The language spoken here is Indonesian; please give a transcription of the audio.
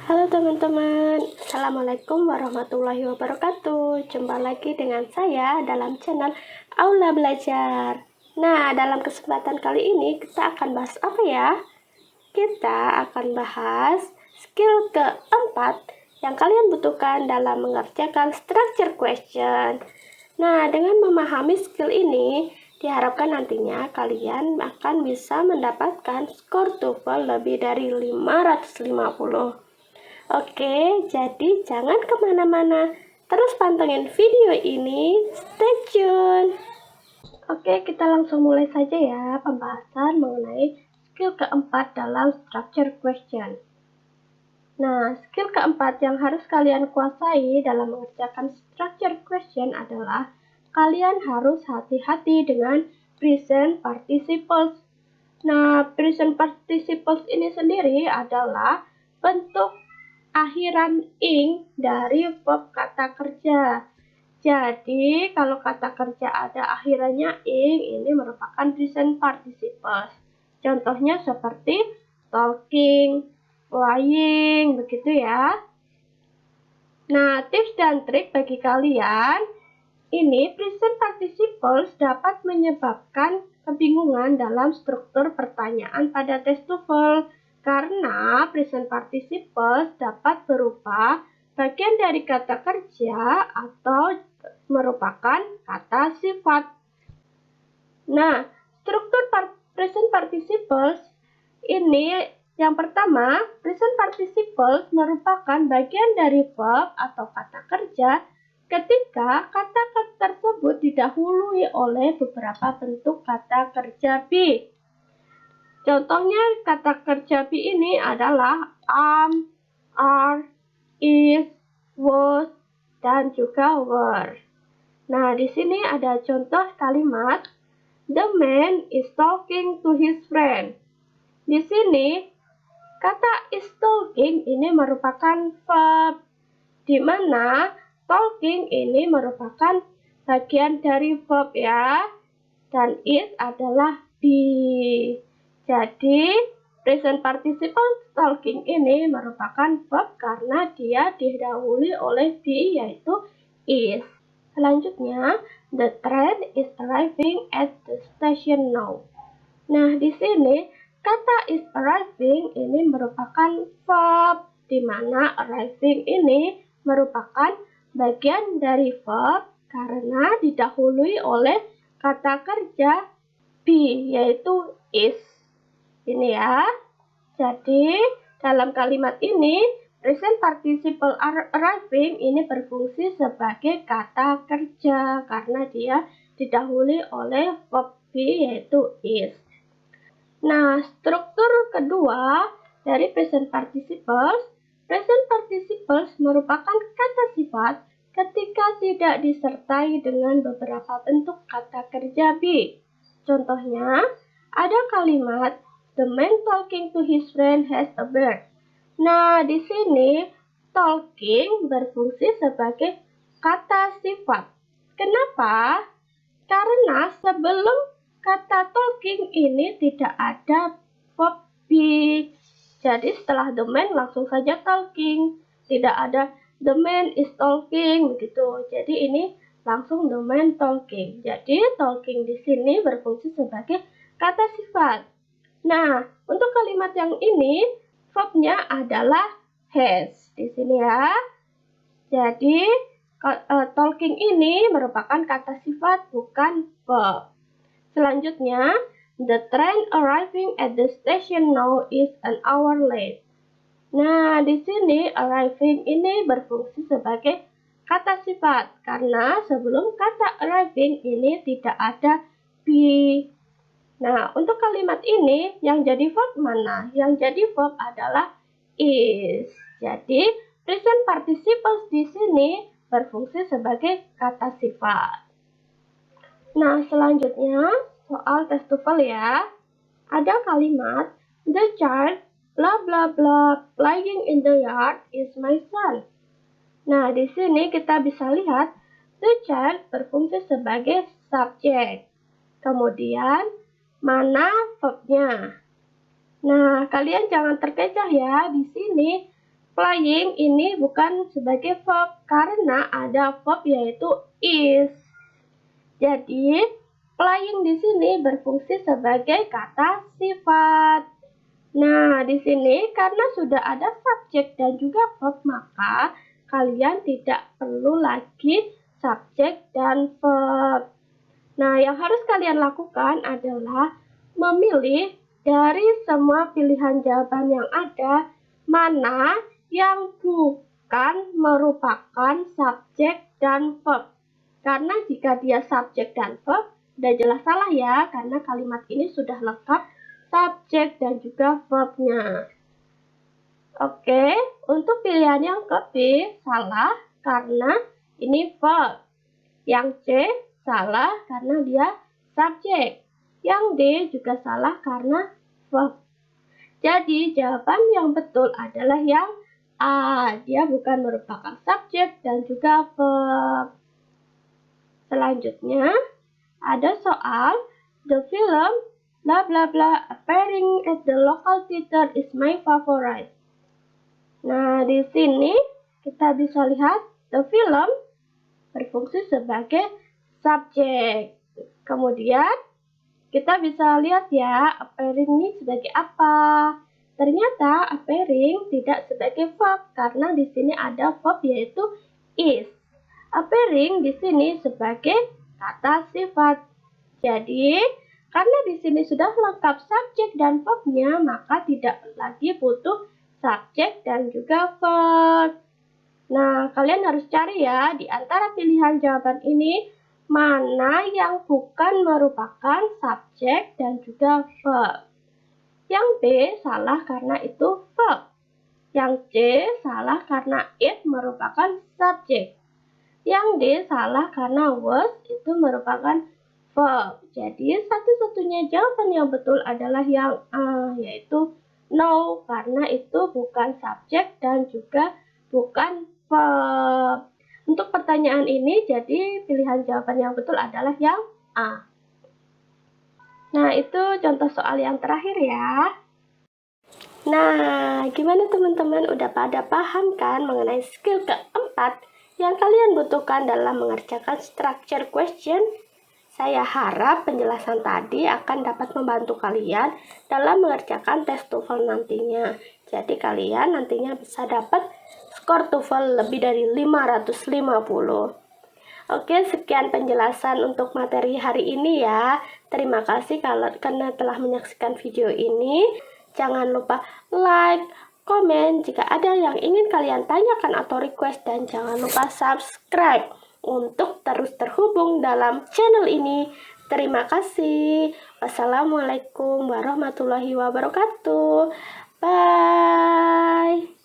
Halo teman-teman, Assalamualaikum warahmatullahi wabarakatuh. Jumpa lagi dengan saya dalam channel Aula Belajar. Nah, dalam kesempatan kali ini kita akan bahas apa ya? Kita akan bahas skill keempat yang kalian butuhkan dalam mengerjakan structure question. Nah, dengan memahami skill ini, diharapkan nantinya kalian akan bisa mendapatkan skor TOEFL lebih dari 550. Oke, jadi jangan kemana-mana, terus pantengin video ini, stay tune. Oke, kita langsung mulai saja ya pembahasan mengenai skill keempat dalam structure question. Nah, skill keempat yang harus kalian kuasai dalam mengerjakan structure question adalah kalian harus hati-hati dengan present participles. Nah, present participles ini sendiri adalah bentuk akhiran ing dari verb kata kerja. Jadi, kalau kata kerja ada akhirannya ing, ini merupakan present participles. Contohnya seperti talking, flying, begitu ya. Nah, tips dan trik bagi kalian, ini present participles dapat menyebabkan kebingungan dalam struktur pertanyaan pada tes TOEFL. Karena present participles dapat berupa bagian dari kata kerja atau merupakan kata sifat. Nah, struktur present participles ini yang pertama, present participles merupakan bagian dari verb atau kata kerja ketika kata tersebut didahului oleh beberapa bentuk kata kerja be. Contohnya kata kerja be ini adalah am, are, is, was, dan juga were. Nah, di sini ada contoh kalimat the man is talking to his friend. Di sini kata is talking ini merupakan verb, di mana talking ini merupakan bagian dari verb ya, dan is adalah be. Jadi, present participle talking ini merupakan verb karena dia didahului oleh be, yaitu is. Selanjutnya, the train is arriving at the station now. Nah, di sini kata is arriving ini merupakan verb, di mana arriving ini merupakan bagian dari verb karena didahului oleh kata kerja be, yaitu is. Ini ya. Jadi, dalam kalimat ini, present participle arriving ini berfungsi sebagai kata kerja karena dia didahului oleh verb be, yaitu is. Nah, struktur kedua dari present participles merupakan kata sifat ketika tidak disertai dengan beberapa bentuk kata kerja be. Contohnya, ada kalimat the man talking to his friend has a beard. Nah, di sini talking berfungsi sebagai kata sifat. Kenapa? Karena sebelum kata talking ini tidak ada verb be. Jadi setelah the man langsung saja talking. Tidak ada the man is talking begitu. Jadi ini langsung the man talking. Jadi talking di sini berfungsi sebagai kata sifat. Nah, untuk kalimat yang ini verbnya adalah has di sini ya. Jadi talking ini merupakan kata sifat bukan verb. Selanjutnya, the train arriving at the station now is an hour late. Nah, di sini arriving ini berfungsi sebagai kata sifat karena sebelum kata arriving ini tidak ada be. Nah, untuk kalimat ini yang jadi verb mana? Yang jadi verb adalah is. Jadi, present participles di sini berfungsi sebagai kata sifat. Nah, selanjutnya soal tes TOEFL ya. Ada kalimat the child bla bla bla playing in the yard is my son. Nah, di sini kita bisa lihat the child berfungsi sebagai subjek. Kemudian mana verbnya? Nah, kalian jangan terkecoh ya. Di sini flying ini bukan sebagai verb karena ada verb yaitu is. Jadi, flying di sini berfungsi sebagai kata sifat. Nah, di sini karena sudah ada subjek dan juga verb, maka kalian tidak perlu lagi subjek dan verb. Nah, yang harus kalian lakukan adalah memilih dari semua pilihan jawaban yang ada, mana yang bukan merupakan subjek dan verb. Karena jika dia subjek dan verb, sudah jelas salah ya, karena kalimat ini sudah lengkap subjek dan juga verbnya. Oke, untuk pilihan yang ke B, salah karena ini verb. Yang C, salah karena dia subjek. Yang D juga salah karena verb. Jadi, jawaban yang betul adalah yang A. Dia bukan merupakan subjek dan juga verb. Selanjutnya, ada soal the film bla bla bla appearing at the local theater is my favorite. Nah, di sini kita bisa lihat the film berfungsi sebagai subjek. Kemudian kita bisa lihat ya, appearing ini sebagai apa? Ternyata appearing tidak sebagai verb karena di sini ada verb yaitu is. Appearing di sini sebagai kata sifat. Jadi, karena di sini sudah lengkap subjek dan verbnya, maka tidak lagi butuh subjek dan juga verb. Nah, kalian harus cari ya, di antara pilihan jawaban ini, mana yang bukan merupakan subjek dan juga verb. Yang B salah karena itu verb. Yang C salah karena it merupakan subjek. Yang D salah karena was itu merupakan verb. Jadi satu-satunya jawaban yang betul adalah yang A, yaitu no, karena itu bukan subjek dan juga bukan verb. Untuk pertanyaan ini, jadi pilihan jawaban yang betul adalah yang A. Nah, itu contoh soal yang terakhir ya. Nah, gimana teman-teman? Udah pada paham kan mengenai skill keempat yang kalian butuhkan dalam mengerjakan structure question? Saya harap penjelasan tadi akan dapat membantu kalian dalam mengerjakan tes TOEFL nantinya. Jadi kalian nantinya bisa dapat skor TOEFL lebih dari 550. Oke, sekian penjelasan untuk materi hari ini ya. Terima kasih karena telah menyaksikan video ini. Jangan lupa like, komen jika ada yang ingin kalian tanyakan atau request, dan jangan lupa subscribe untuk terus terhubung dalam channel ini. Terima kasih. Wassalamualaikum warahmatullahi wabarakatuh. Bye.